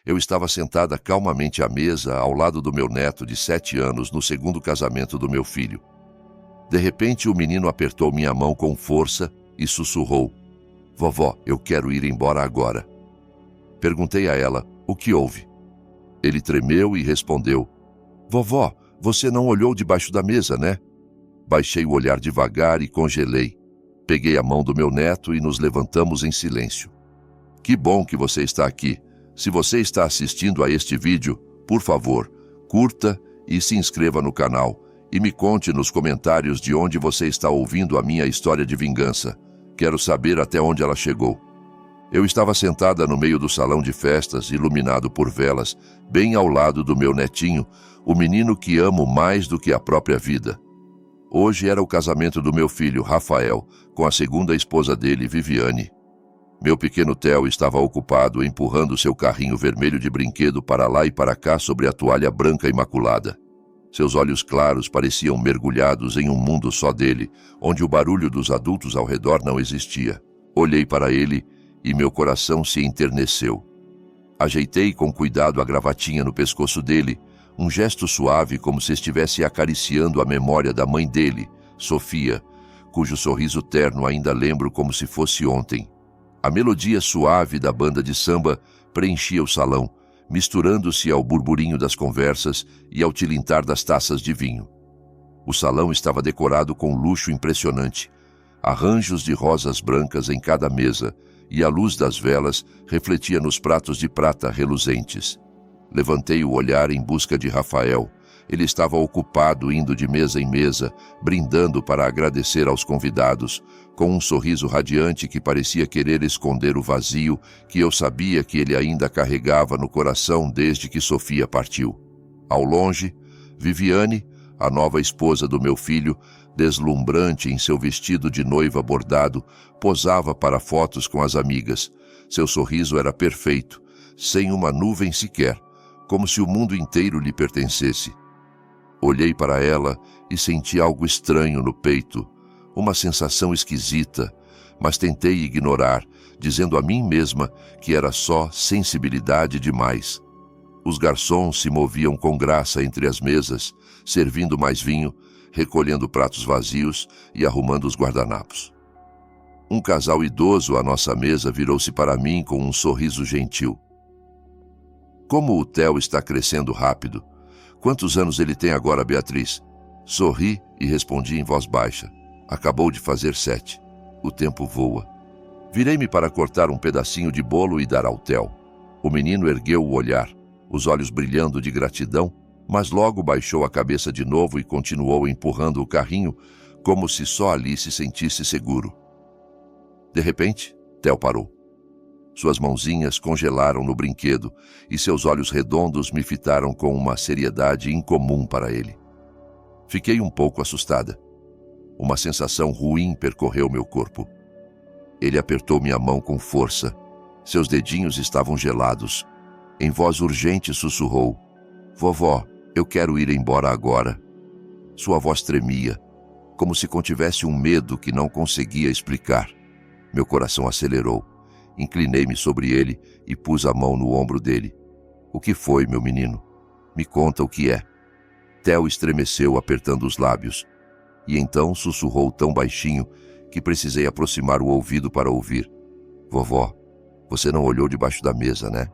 Eu estava sentada calmamente à mesa, ao lado do meu neto de 7 anos, no segundo casamento do meu filho. De repente, o menino apertou minha mão com força e sussurrou: "Vovó, eu quero ir embora agora." Perguntei a ela: "O que houve?" Ele tremeu e respondeu: "Vovó, você não olhou debaixo da mesa, né?" Baixei o olhar devagar e congelei. Peguei a mão do meu neto e nos levantamos em silêncio. "Que bom que você está aqui. Se você está assistindo a este vídeo, por favor, curta e se inscreva no canal. E me conte nos comentários de onde você está ouvindo a minha história de vingança. Quero saber até onde ela chegou." Eu estava sentada no meio do salão de festas, iluminado por velas, bem ao lado do meu netinho, o menino que amo mais do que a própria vida. Hoje era o casamento do meu filho, Rafael, com a segunda esposa dele, Viviane. Meu pequeno Theo estava ocupado empurrando seu carrinho vermelho de brinquedo para lá e para cá sobre a toalha branca imaculada. Seus olhos claros pareciam mergulhados em um mundo só dele, onde o barulho dos adultos ao redor não existia. Olhei para ele e meu coração se enterneceu. Ajeitei com cuidado a gravatinha no pescoço dele, um gesto suave como se estivesse acariciando a memória da mãe dele, Sofia, cujo sorriso terno ainda lembro como se fosse ontem. A melodia suave da banda de samba preenchia o salão, misturando-se ao burburinho das conversas e ao tilintar das taças de vinho. O salão estava decorado com luxo impressionante, arranjos de rosas brancas em cada mesa, e a luz das velas refletia nos pratos de prata reluzentes. Levantei o olhar em busca de Rafael. Ele estava ocupado indo de mesa em mesa, brindando para agradecer aos convidados, com um sorriso radiante que parecia querer esconder o vazio que eu sabia que ele ainda carregava no coração desde que Sofia partiu. Ao longe, Viviane, a nova esposa do meu filho, deslumbrante em seu vestido de noiva bordado, posava para fotos com as amigas. Seu sorriso era perfeito, sem uma nuvem sequer, como se o mundo inteiro lhe pertencesse. Olhei para ela e senti algo estranho no peito, uma sensação esquisita, mas tentei ignorar, dizendo a mim mesma que era só sensibilidade demais. Os garçons se moviam com graça entre as mesas, servindo mais vinho, recolhendo pratos vazios e arrumando os guardanapos. Um casal idoso à nossa mesa virou-se para mim com um sorriso gentil. "Como o Theo está crescendo rápido. Quantos anos ele tem agora, Beatriz?" Sorri e respondi em voz baixa. "Acabou de fazer 7. O tempo voa." Virei-me para cortar um pedacinho de bolo e dar ao Theo. O menino ergueu o olhar, os olhos brilhando de gratidão, mas logo baixou a cabeça de novo e continuou empurrando o carrinho, como se só ali se sentisse seguro. De repente, Theo parou. Suas mãozinhas congelaram no brinquedo e seus olhos redondos me fitaram com uma seriedade incomum para ele. Fiquei um pouco assustada. Uma sensação ruim percorreu meu corpo. Ele apertou minha mão com força. Seus dedinhos estavam gelados. Em voz urgente sussurrou: "Vovó, eu quero ir embora agora." Sua voz tremia, como se contivesse um medo que não conseguia explicar. Meu coração acelerou. Inclinei-me sobre ele e pus a mão no ombro dele. "O que foi, meu menino? Me conta o que é." Theo estremeceu apertando os lábios. E então sussurrou tão baixinho que precisei aproximar o ouvido para ouvir: "Vovó, você não olhou debaixo da mesa, né?"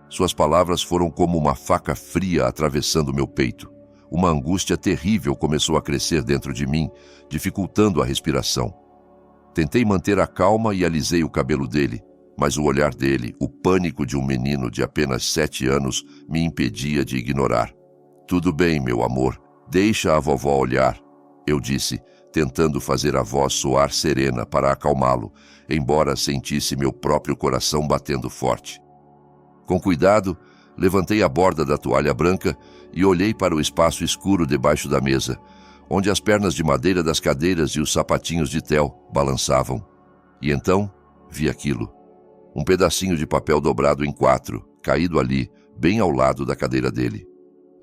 Suas palavras foram como uma faca fria atravessando meu peito. Uma angústia terrível começou a crescer dentro de mim, dificultando a respiração. Tentei manter a calma e alisei o cabelo dele, mas o olhar dele, o pânico de um menino de apenas 7 anos, me impedia de ignorar. "Tudo bem, meu amor, deixa a vovó olhar," eu disse, tentando fazer a voz soar serena para acalmá-lo, embora sentisse meu próprio coração batendo forte. Com cuidado, levantei a borda da toalha branca e olhei para o espaço escuro debaixo da mesa, onde as pernas de madeira das cadeiras e os sapatinhos de Theo balançavam. E então vi aquilo. Um pedacinho de papel dobrado em 4, caído ali, bem ao lado da cadeira dele.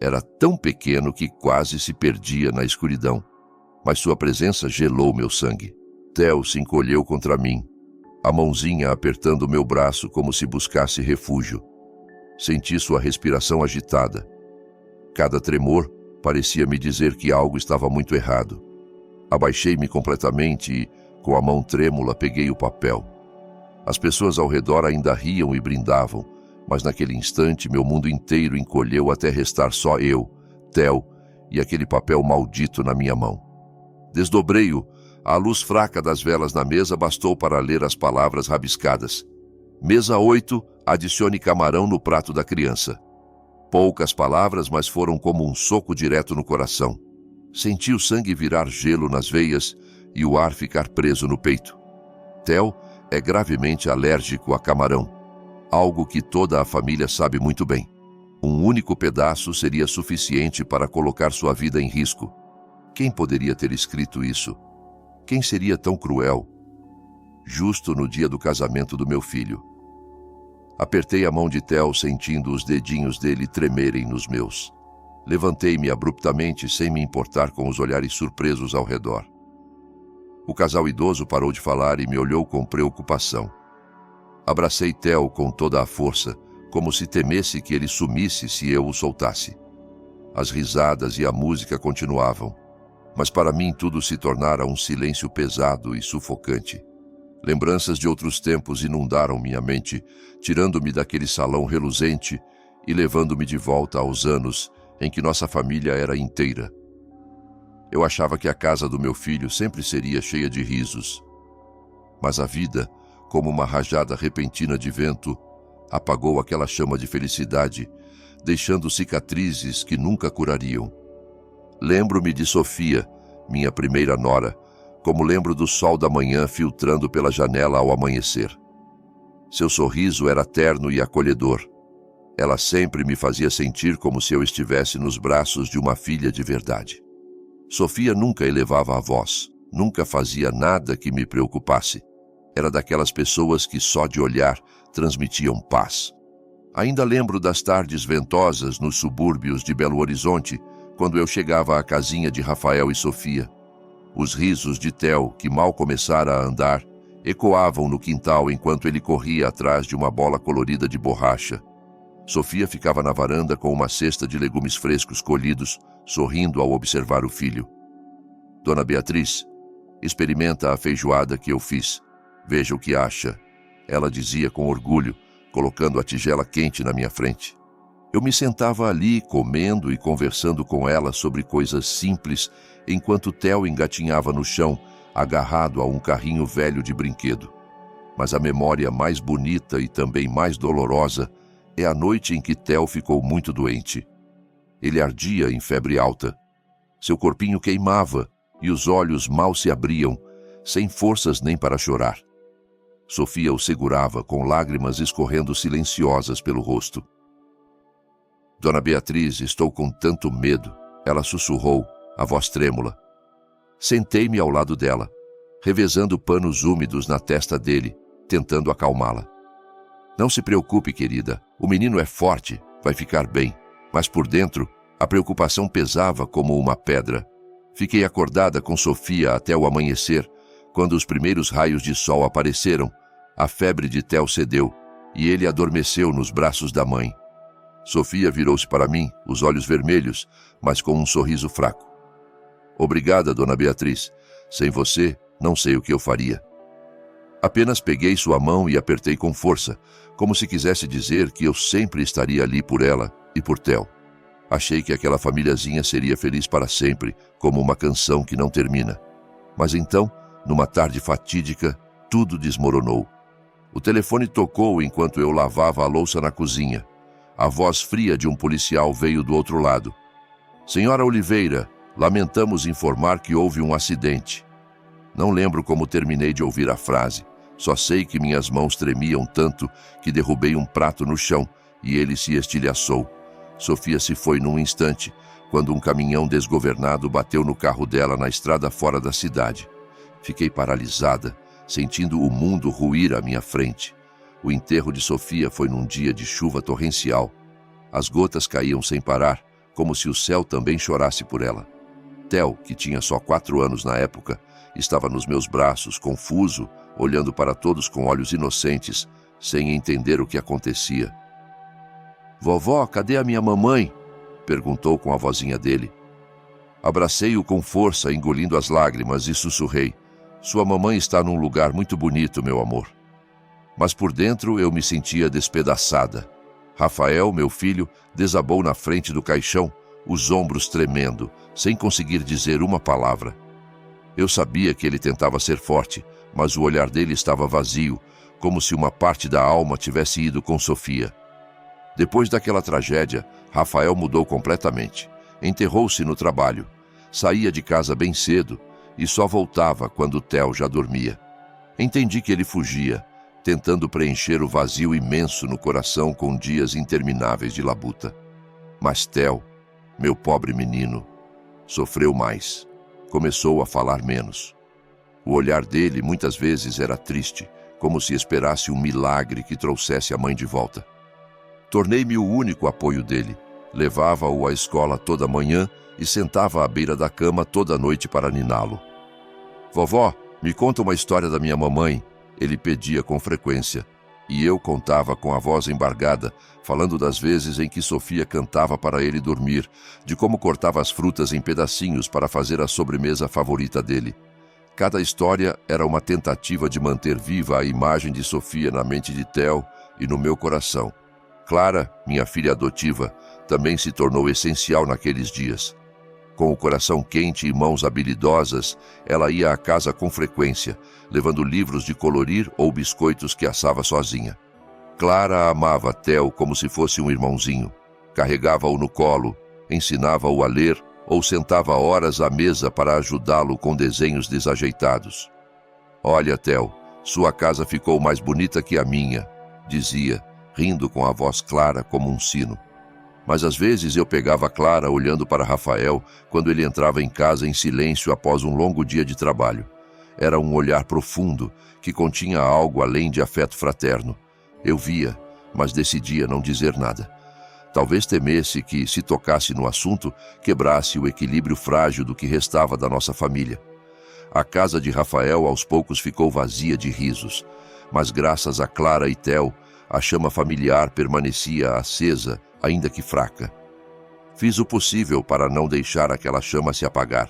Era tão pequeno que quase se perdia na escuridão, mas sua presença gelou meu sangue. Theo se encolheu contra mim, a mãozinha apertando meu braço como se buscasse refúgio. Senti sua respiração agitada. Cada tremor parecia me dizer que algo estava muito errado. Abaixei-me completamente e, com a mão trêmula, peguei o papel. As pessoas ao redor ainda riam e brindavam, mas naquele instante meu mundo inteiro encolheu até restar só eu, Theo, e aquele papel maldito na minha mão. Desdobrei-o. A luz fraca das velas na mesa bastou para ler as palavras rabiscadas. Mesa 8, adicione camarão no prato da criança. Poucas palavras, mas foram como um soco direto no coração. Senti o sangue virar gelo nas veias e o ar ficar preso no peito. Theo é gravemente alérgico a camarão, algo que toda a família sabe muito bem. Um único pedaço seria suficiente para colocar sua vida em risco. Quem poderia ter escrito isso? Quem seria tão cruel? Justo no dia do casamento do meu filho. Apertei a mão de Theo, sentindo os dedinhos dele tremerem nos meus. Levantei-me abruptamente, sem me importar com os olhares surpresos ao redor. O casal idoso parou de falar e me olhou com preocupação. Abracei Theo com toda a força, como se temesse que ele sumisse se eu o soltasse. As risadas e a música continuavam, mas para mim tudo se tornara um silêncio pesado e sufocante. Lembranças de outros tempos inundaram minha mente, tirando-me daquele salão reluzente e levando-me de volta aos anos em que nossa família era inteira. Eu achava que a casa do meu filho sempre seria cheia de risos. Mas a vida, como uma rajada repentina de vento, apagou aquela chama de felicidade, deixando cicatrizes que nunca curariam. Lembro-me de Sofia, minha primeira nora, como lembro do sol da manhã filtrando pela janela ao amanhecer. Seu sorriso era terno e acolhedor. Ela sempre me fazia sentir como se eu estivesse nos braços de uma filha de verdade. Sofia nunca elevava a voz, nunca fazia nada que me preocupasse. Era daquelas pessoas que só de olhar transmitiam paz. Ainda lembro das tardes ventosas nos subúrbios de Belo Horizonte, quando eu chegava à casinha de Rafael e Sofia. Os risos de Theo, que mal começara a andar, ecoavam no quintal enquanto ele corria atrás de uma bola colorida de borracha. Sofia ficava na varanda com uma cesta de legumes frescos colhidos, sorrindo ao observar o filho. Dona Beatriz, experimenta a feijoada que eu fiz. Veja o que acha, ela dizia com orgulho, colocando a tigela quente na minha frente. Eu me sentava ali, comendo e conversando com ela sobre coisas simples, enquanto Theo engatinhava no chão, agarrado a um carrinho velho de brinquedo. Mas a memória mais bonita e também mais dolorosa é a noite em que Theo ficou muito doente. Ele ardia em febre alta. Seu corpinho queimava e os olhos mal se abriam, sem forças nem para chorar. Sofia o segurava, com lágrimas escorrendo silenciosas pelo rosto. Dona Beatriz, estou com tanto medo, ela sussurrou, a voz trêmula. Sentei-me ao lado dela, revezando panos úmidos na testa dele, tentando acalmá-la. Não se preocupe, querida, o menino é forte, vai ficar bem, mas por dentro a preocupação pesava como uma pedra. Fiquei acordada com Sofia até o amanhecer. Quando os primeiros raios de sol apareceram, a febre de Theo cedeu e ele adormeceu nos braços da mãe. Sofia virou-se para mim, os olhos vermelhos, mas com um sorriso fraco. Obrigada, Dona Beatriz. Sem você, não sei o que eu faria. Apenas peguei sua mão e apertei com força, como se quisesse dizer que eu sempre estaria ali por ela e por Theo. Achei que aquela famíliazinha seria feliz para sempre, como uma canção que não termina. Mas então, numa tarde fatídica, tudo desmoronou. O telefone tocou enquanto eu lavava a louça na cozinha. A voz fria de um policial veio do outro lado. Senhora Oliveira, lamentamos informar que houve um acidente. Não lembro como terminei de ouvir a frase. Só sei que minhas mãos tremiam tanto que derrubei um prato no chão e ele se estilhaçou. Sofia se foi num instante, quando um caminhão desgovernado bateu no carro dela na estrada fora da cidade. Fiquei paralisada, sentindo o mundo ruir à minha frente. O enterro de Sofia foi num dia de chuva torrencial. As gotas caíam sem parar, como se o céu também chorasse por ela. Theo, que tinha só 4 anos na época, estava nos meus braços, confuso, olhando para todos com olhos inocentes, sem entender o que acontecia. Vovó, cadê a minha mamãe? Perguntou com a vozinha dele. Abracei-o com força, engolindo as lágrimas, e sussurrei. Sua mamãe está num lugar muito bonito, meu amor. Mas por dentro eu me sentia despedaçada. Rafael, meu filho, desabou na frente do caixão, os ombros tremendo, sem conseguir dizer uma palavra. Eu sabia que ele tentava ser forte, mas o olhar dele estava vazio, como se uma parte da alma tivesse ido com Sofia. Depois daquela tragédia, Rafael mudou completamente. Enterrou-se no trabalho. Saía de casa bem cedo e só voltava quando Theo já dormia. Entendi que ele fugia, tentando preencher o vazio imenso no coração com dias intermináveis de labuta. Mas Theo, meu pobre menino, sofreu mais. Começou a falar menos. O olhar dele muitas vezes era triste, como se esperasse um milagre que trouxesse a mãe de volta. Tornei-me o único apoio dele. Levava-o à escola toda manhã e sentava à beira da cama toda noite para niná-lo. Vovó, me conta uma história da minha mamãe, ele pedia com frequência. E eu contava com a voz embargada, falando das vezes em que Sofia cantava para ele dormir, de como cortava as frutas em pedacinhos para fazer a sobremesa favorita dele. Cada história era uma tentativa de manter viva a imagem de Sofia na mente de Theo e no meu coração. Clara, minha filha adotiva, também se tornou essencial naqueles dias. Com o coração quente e mãos habilidosas, ela ia à casa com frequência, levando livros de colorir ou biscoitos que assava sozinha. Clara amava Theo como se fosse um irmãozinho. Carregava-o no colo, ensinava-o a ler ou sentava horas à mesa para ajudá-lo com desenhos desajeitados. Olha, Theo, sua casa ficou mais bonita que a minha, dizia, rindo com a voz clara como um sino. Mas às vezes eu pegava Clara olhando para Rafael quando ele entrava em casa em silêncio após um longo dia de trabalho. Era um olhar profundo que continha algo além de afeto fraterno. Eu via, mas decidia não dizer nada. Talvez temesse que, se tocasse no assunto, quebrasse o equilíbrio frágil do que restava da nossa família. A casa de Rafael aos poucos ficou vazia de risos, mas graças a Clara e Theo, a chama familiar permanecia acesa, ainda que fraca. Fiz o possível para não deixar aquela chama se apagar,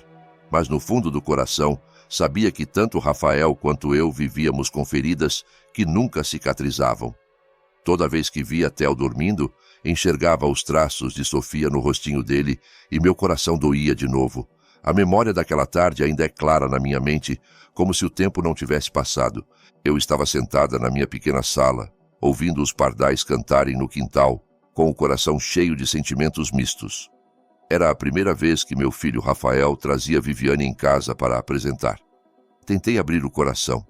mas no fundo do coração sabia que tanto Rafael quanto eu vivíamos com feridas que nunca cicatrizavam. Toda vez que via Theo dormindo, enxergava os traços de Sofia no rostinho dele e meu coração doía de novo. A memória daquela tarde ainda é clara na minha mente, como se o tempo não tivesse passado. Eu estava sentada na minha pequena sala, ouvindo os pardais cantarem no quintal, com o coração cheio de sentimentos mistos. Era a primeira vez que meu filho Rafael trazia Viviane em casa para apresentar. Tentei abrir o coração.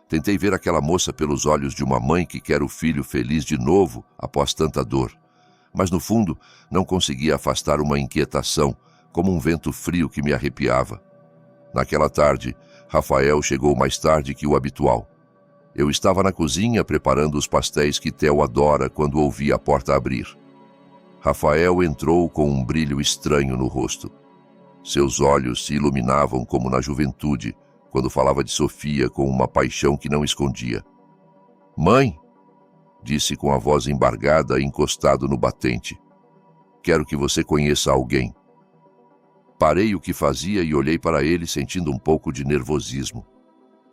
Tentei ver aquela moça pelos olhos de uma mãe que quer o filho feliz de novo após tanta dor. Mas no fundo não conseguia afastar uma inquietação, como um vento frio que me arrepiava. Naquela tarde, Rafael chegou mais tarde que o habitual. Eu estava na cozinha preparando os pastéis que Theo adora quando ouvi a porta abrir. Rafael entrou com um brilho estranho no rosto. Seus olhos se iluminavam como na juventude, quando falava de Sofia com uma paixão que não escondia. "Mãe", disse com a voz embargada, encostado no batente, "quero que você conheça alguém." Parei o que fazia e olhei para ele sentindo um pouco de nervosismo.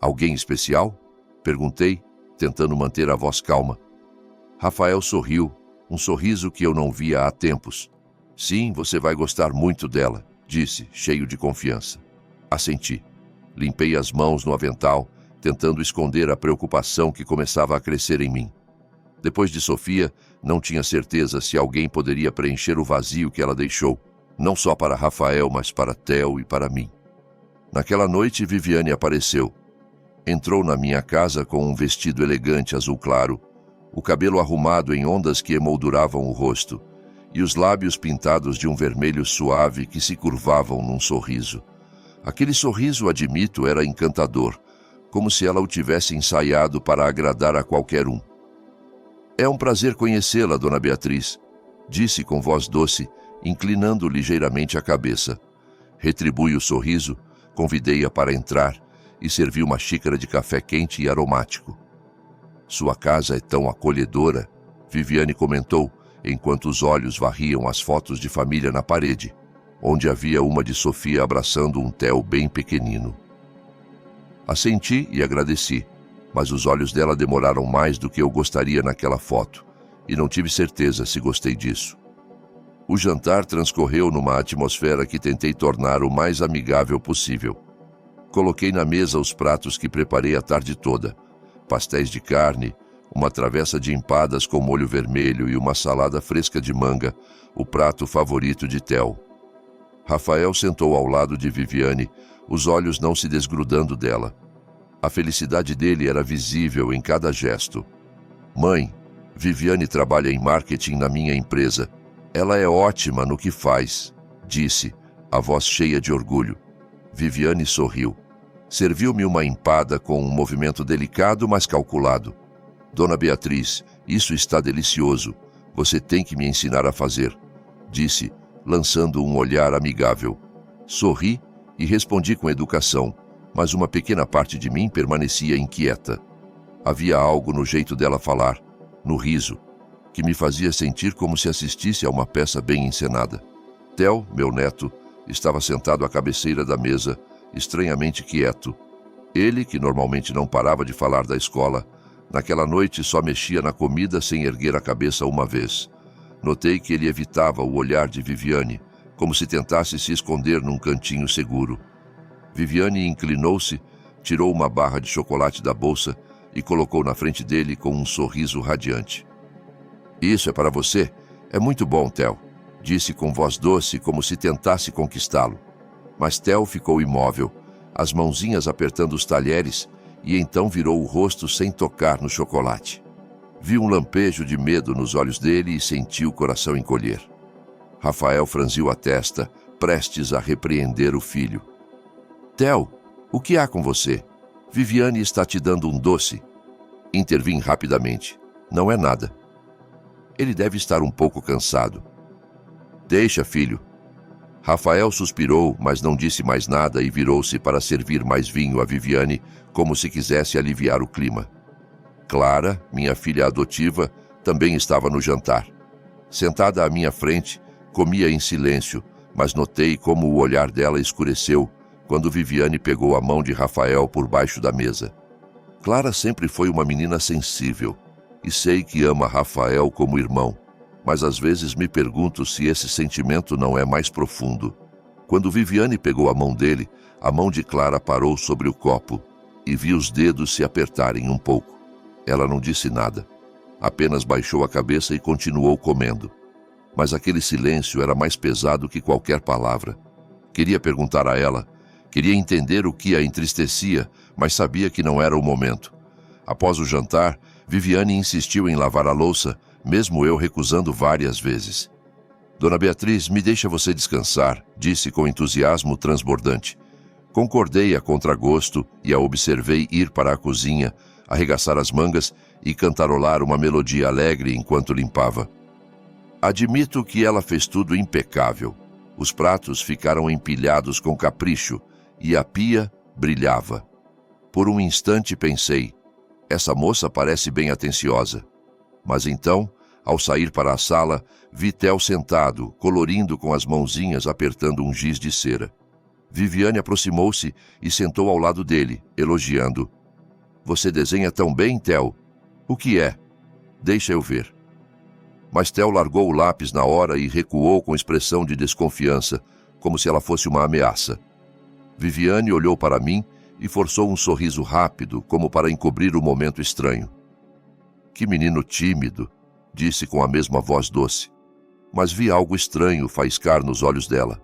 "Alguém especial?" Perguntei, tentando manter a voz calma. Rafael sorriu, um sorriso que eu não via há tempos. "Sim, você vai gostar muito dela", disse, cheio de confiança. Assenti. Limpei as mãos no avental, tentando esconder a preocupação que começava a crescer em mim. Depois de Sofia, não tinha certeza se alguém poderia preencher o vazio que ela deixou, não só para Rafael, mas para Theo e para mim. Naquela noite, Viviane apareceu. Entrou na minha casa com um vestido elegante azul claro, o cabelo arrumado em ondas que emolduravam o rosto, e os lábios pintados de um vermelho suave que se curvavam num sorriso. Aquele sorriso, admito, era encantador, como se ela o tivesse ensaiado para agradar a qualquer um. "É um prazer conhecê-la, Dona Beatriz", disse com voz doce, inclinando ligeiramente a cabeça. Retribui o sorriso, convidei-a para entrar e servi uma xícara de café quente e aromático. "Sua casa é tão acolhedora", Viviane comentou, enquanto os olhos varriam as fotos de família na parede, onde havia uma de Sofia abraçando um Theo bem pequenino. Assenti e agradeci, mas os olhos dela demoraram mais do que eu gostaria naquela foto, e não tive certeza se gostei disso. O jantar transcorreu numa atmosfera que tentei tornar o mais amigável possível. Coloquei na mesa os pratos que preparei a tarde toda: pastéis de carne, uma travessa de empadas com molho vermelho e uma salada fresca de manga, o prato favorito de Theo. Rafael sentou ao lado de Viviane, os olhos não se desgrudando dela. A felicidade dele era visível em cada gesto. Mãe, Viviane trabalha em marketing na minha empresa. Ela é ótima no que faz, disse, a voz cheia de orgulho. Viviane sorriu. Serviu-me uma empada com um movimento delicado, mas calculado. Dona Beatriz, isso está delicioso. Você tem que me ensinar a fazer, disse, lançando um olhar amigável. Sorri e respondi com educação, mas uma pequena parte de mim permanecia inquieta. Havia algo no jeito dela falar, no riso, que me fazia sentir como se assistisse a uma peça bem encenada. Theo, meu neto, estava sentado à cabeceira da mesa, estranhamente quieto. Ele, que normalmente não parava de falar da escola, naquela noite só mexia na comida sem erguer a cabeça uma vez. Notei que ele evitava o olhar de Viviane, como se tentasse se esconder num cantinho seguro. Viviane inclinou-se, tirou uma barra de chocolate da bolsa e colocou na frente dele com um sorriso radiante. Isso é para você? É muito bom, Theo, disse com voz doce, como se tentasse conquistá-lo. Mas Theo ficou imóvel, as mãozinhas apertando os talheres, e então virou o rosto sem tocar no chocolate. Vi um lampejo de medo nos olhos dele e senti o coração encolher. Rafael franziu a testa, prestes a repreender o filho. Theo, o que há com você? Viviane está te dando um doce. Intervim rapidamente. Não é nada. Ele deve estar um pouco cansado. Deixa, filho. Rafael suspirou, mas não disse mais nada e virou-se para servir mais vinho a Viviane, como se quisesse aliviar o clima. Clara, minha filha adotiva, também estava no jantar. Sentada à minha frente, comia em silêncio, mas notei como o olhar dela escureceu quando Viviane pegou a mão de Rafael por baixo da mesa. Clara sempre foi uma menina sensível, e sei que ama Rafael como irmão, mas às vezes me pergunto se esse sentimento não é mais profundo. Quando Viviane pegou a mão dele, a mão de Clara parou sobre o copo e vi os dedos se apertarem um pouco. Ela não disse nada, apenas baixou a cabeça e continuou comendo. Mas aquele silêncio era mais pesado que qualquer palavra. Queria perguntar a ela, queria entender o que a entristecia, mas sabia que não era o momento. Após o jantar, Viviane insistiu em lavar a louça, mesmo eu recusando várias vezes. Dona Beatriz, me deixa você descansar, disse com entusiasmo transbordante. Concordei a contragosto e a observei ir para a cozinha, arregaçar as mangas e cantarolar uma melodia alegre enquanto limpava. Admito que ela fez tudo impecável. Os pratos ficaram empilhados com capricho e a pia brilhava. Por um instante pensei, essa moça parece bem atenciosa. Mas então, ao sair para a sala, vi Theo sentado, colorindo com as mãozinhas apertando um giz de cera. Viviane aproximou-se e sentou ao lado dele, elogiando. Você desenha tão bem, Theo. O que é? Deixa eu ver. Mas Theo largou o lápis na hora e recuou com expressão de desconfiança, como se ela fosse uma ameaça. Viviane olhou para mim e forçou um sorriso rápido, como para encobrir o momento estranho. Que menino tímido, disse com a mesma voz doce. Mas vi algo estranho faiscar nos olhos dela.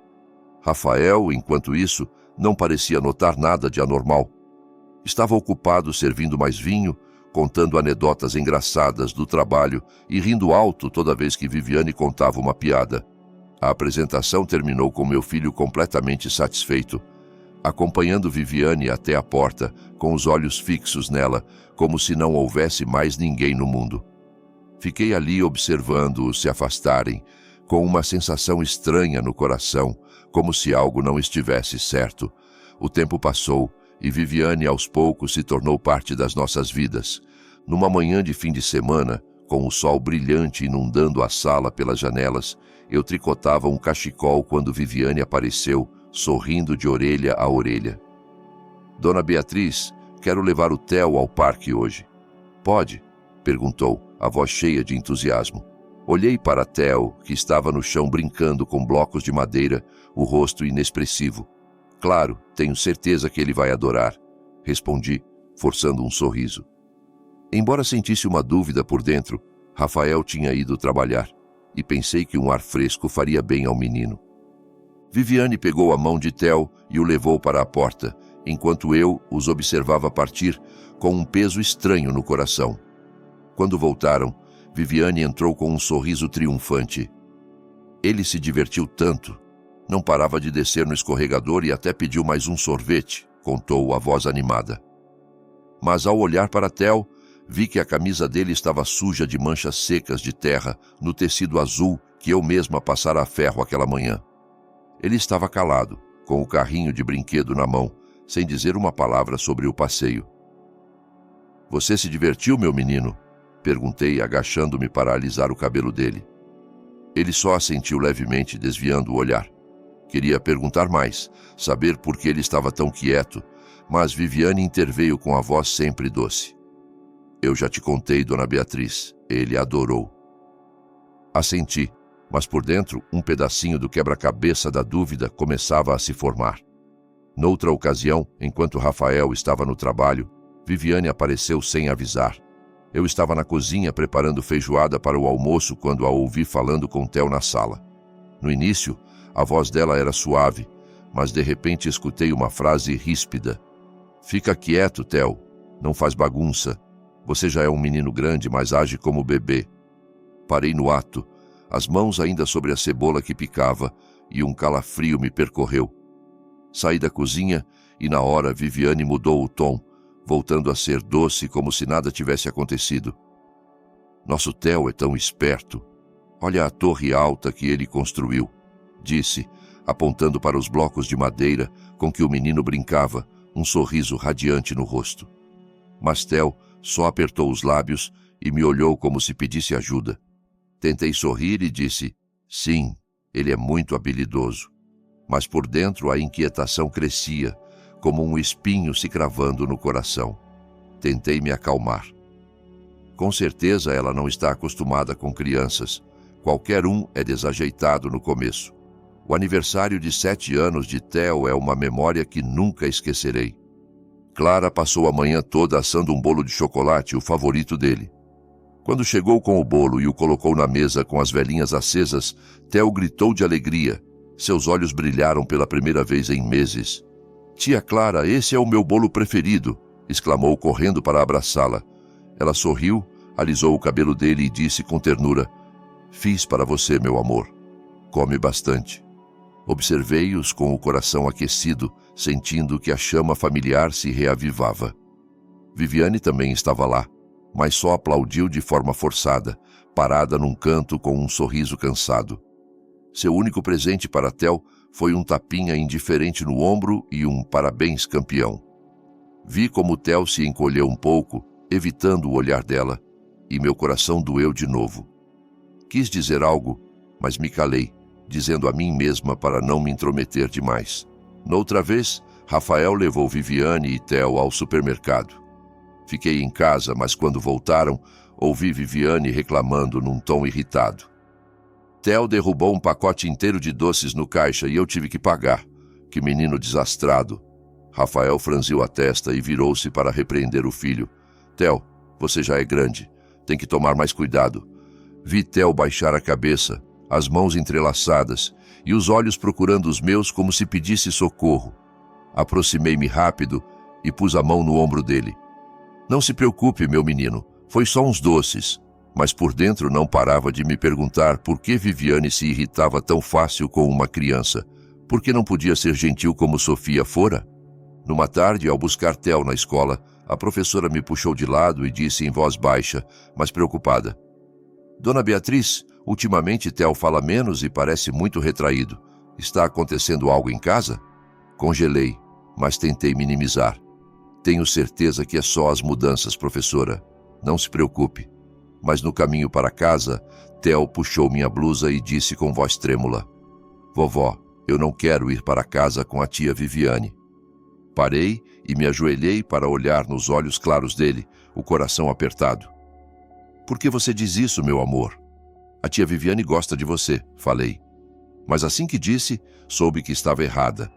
Rafael, enquanto isso, não parecia notar nada de anormal. Estava ocupado servindo mais vinho, contando anedotas engraçadas do trabalho e rindo alto toda vez que Viviane contava uma piada. A apresentação terminou com meu filho completamente satisfeito, acompanhando Viviane até a porta, com os olhos fixos nela, como se não houvesse mais ninguém no mundo. Fiquei ali observando-os se afastarem, com uma sensação estranha no coração, como se algo não estivesse certo. O tempo passou e Viviane aos poucos se tornou parte das nossas vidas. Numa manhã de fim de semana, Com o sol brilhante inundando a sala pelas janelas, eu tricotava um cachecol quando Viviane apareceu, sorrindo de orelha a orelha. Dona Beatriz, quero levar o Theo ao parque hoje. Pode? Perguntou, a voz cheia de entusiasmo. Olhei para Theo, que estava no chão brincando com blocos de madeira, o rosto inexpressivo. Claro, tenho certeza que ele vai adorar, respondi, forçando um sorriso. Embora sentisse uma dúvida por dentro, Rafael tinha ido trabalhar, e pensei que um ar fresco faria bem ao menino. Viviane pegou a mão de Theo e o levou para a porta, enquanto eu os observava partir com um peso estranho no coração. Quando voltaram, Viviane entrou com um sorriso triunfante. Ele se divertiu tanto. Não parava de descer no escorregador e até pediu mais um sorvete, contou a voz animada. Mas ao olhar para Theo, vi que a camisa dele estava suja de manchas secas de terra no tecido azul que eu mesma passara a ferro aquela manhã. Ele estava calado, com o carrinho de brinquedo na mão, sem dizer uma palavra sobre o passeio. Você se divertiu, meu menino? Perguntei, agachando-me para alisar o cabelo dele. Ele só assentiu levemente, desviando o olhar. Queria perguntar mais, saber por que ele estava tão quieto, mas Viviane interveio com a voz sempre doce. Eu já te contei, Dona Beatriz, ele adorou. Assenti, mas por dentro um pedacinho do quebra-cabeça da dúvida começava a se formar. Noutra ocasião, enquanto Rafael estava no trabalho, Viviane apareceu sem avisar. Eu estava na cozinha preparando feijoada para o almoço quando a ouvi falando com Theo na sala. No início, a voz dela era suave, mas de repente escutei uma frase ríspida. Fica quieto, Theo. Não faz bagunça. Você já é um menino grande, mas age como bebê. Parei no ato, as mãos ainda sobre a cebola que picava, e um calafrio me percorreu. Saí da cozinha e na hora Viviane mudou o tom, voltando a ser doce como se nada tivesse acontecido. Nosso Theo é tão esperto. Olha a torre alta que ele construiu, disse, apontando para os blocos de madeira com que o menino brincava, um sorriso radiante no rosto. Mas Theo só apertou os lábios e me olhou como se pedisse ajuda. Tentei sorrir e disse, sim, ele é muito habilidoso. Mas por dentro a inquietação crescia, como um espinho se cravando no coração. Tentei me acalmar. Com certeza ela não está acostumada com crianças. Qualquer um é desajeitado no começo. O aniversário de 7 anos de Theo é uma memória que nunca esquecerei. Clara passou a manhã toda assando um bolo de chocolate, o favorito dele. Quando chegou com o bolo e o colocou na mesa com as velinhas acesas, Theo gritou de alegria. Seus olhos brilharam pela primeira vez em meses. Tia Clara, esse é o meu bolo preferido, exclamou correndo para abraçá-la. Ela sorriu, alisou o cabelo dele e disse com ternura, fiz para você, meu amor. Come bastante. Observei-os com o coração aquecido, sentindo que a chama familiar se reavivava. Viviane também estava lá, mas só aplaudiu de forma forçada, parada num canto com um sorriso cansado. Seu único presente para Theo foi um tapinha indiferente no ombro e um parabéns, campeão. Vi como Theo se encolheu um pouco, evitando o olhar dela, e meu coração doeu de novo. Quis dizer algo, mas me calei, dizendo a mim mesma para não me intrometer demais. Noutra vez, Rafael levou Viviane e Theo ao supermercado. Fiquei em casa, mas quando voltaram, ouvi Viviane reclamando num tom irritado. Theo derrubou um pacote inteiro de doces no caixa e eu tive que pagar. Que menino desastrado. Rafael franziu a testa e virou-se para repreender o filho. Theo, você já é grande. Tem que tomar mais cuidado. Vi Theo baixar a cabeça, as mãos entrelaçadas, e os olhos procurando os meus como se pedisse socorro. Aproximei-me rápido e pus a mão no ombro dele. Não se preocupe, meu menino. Foi só uns doces. Mas por dentro não parava de me perguntar por que Viviane se irritava tão fácil com uma criança. Por que não podia ser gentil como Sofia fora? Numa tarde, ao buscar Theo na escola, a professora me puxou de lado e disse em voz baixa, mas preocupada. Dona Beatriz, ultimamente Theo fala menos e parece muito retraído. Está acontecendo algo em casa? Congelei, mas tentei minimizar. Tenho certeza que é só as mudanças, professora. Não se preocupe. Mas no caminho para casa, Theo puxou minha blusa e disse com voz trêmula: "Vovó, eu não quero ir para casa com a tia Viviane." Parei e me ajoelhei para olhar nos olhos claros dele, o coração apertado. "Por que você diz isso, meu amor?" "A tia Viviane gosta de você", falei. Mas assim que disse, soube que estava errada.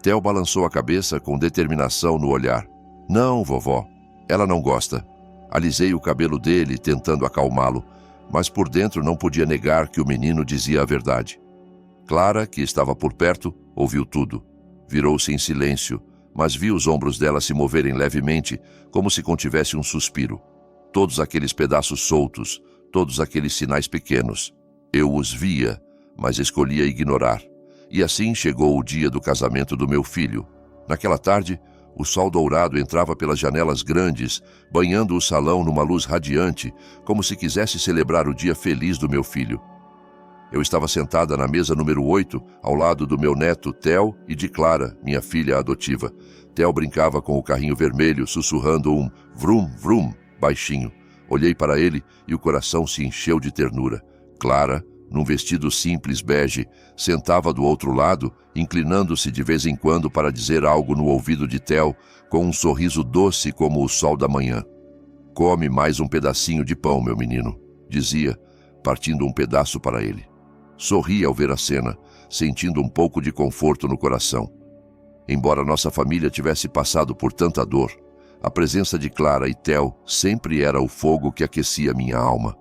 Theo balançou a cabeça com determinação no olhar. "Não, vovó, ela não gosta." Alisei o cabelo dele, tentando acalmá-lo, mas por dentro não podia negar que o menino dizia a verdade. Clara, que estava por perto, ouviu tudo. Virou-se em silêncio, mas vi os ombros dela se moverem levemente, como se contivesse um suspiro. Todos aqueles pedaços soltos, todos aqueles sinais pequenos. Eu os via, mas escolhia ignorar. E assim chegou o dia do casamento do meu filho. Naquela tarde, o sol dourado entrava pelas janelas grandes, banhando o salão numa luz radiante, como se quisesse celebrar o dia feliz do meu filho. Eu estava sentada na mesa número 8, ao lado do meu neto Theo e de Clara, minha filha adotiva. Theo brincava com o carrinho vermelho, sussurrando um vrum, vrum, baixinho. Olhei para ele e o coração se encheu de ternura. Clara, num vestido simples bege, sentava do outro lado, inclinando-se de vez em quando para dizer algo no ouvido de Theo, com um sorriso doce como o sol da manhã. "Come mais um pedacinho de pão, meu menino", dizia, partindo um pedaço para ele. Sorri ao ver a cena, sentindo um pouco de conforto no coração. Embora nossa família tivesse passado por tanta dor, a presença de Clara e Theo sempre era o fogo que aquecia minha alma.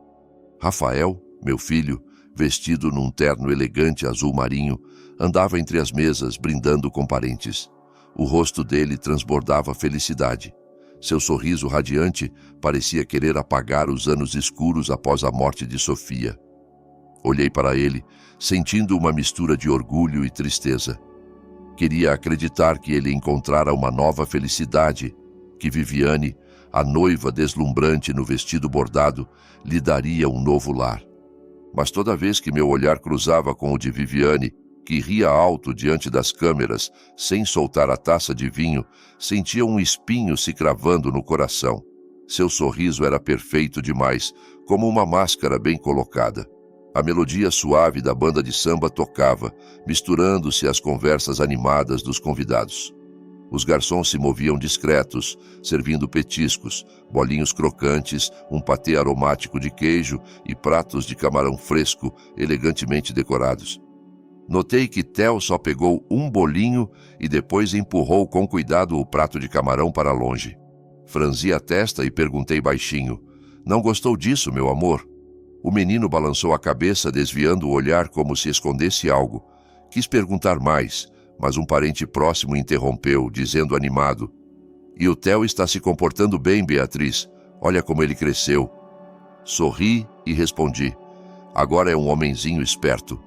Rafael, meu filho, vestido num terno elegante azul marinho, andava entre as mesas brindando com parentes. O rosto dele transbordava felicidade. Seu sorriso radiante parecia querer apagar os anos escuros após a morte de Sofia. Olhei para ele, sentindo uma mistura de orgulho e tristeza. Queria acreditar que ele encontrara uma nova felicidade, que Viviane, a noiva deslumbrante no vestido bordado, lhe daria um novo lar. Mas toda vez que meu olhar cruzava com o de Viviane, que ria alto diante das câmeras, sem soltar a taça de vinho, sentia um espinho se cravando no coração. Seu sorriso era perfeito demais, como uma máscara bem colocada. A melodia suave da banda de samba tocava, misturando-se às conversas animadas dos convidados. Os garçons se moviam discretos, servindo petiscos, bolinhos crocantes, um patê aromático de queijo e pratos de camarão fresco, elegantemente decorados. Notei que Theo só pegou um bolinho e depois empurrou com cuidado o prato de camarão para longe. Franzi a testa e perguntei baixinho: "Não gostou disso, meu amor?" O menino balançou a cabeça, desviando o olhar como se escondesse algo. Quis perguntar mais, mas um parente próximo interrompeu, dizendo animado: "E o Theo está se comportando bem, Beatriz. Olha como ele cresceu." Sorri e respondi: "Agora é um homenzinho esperto."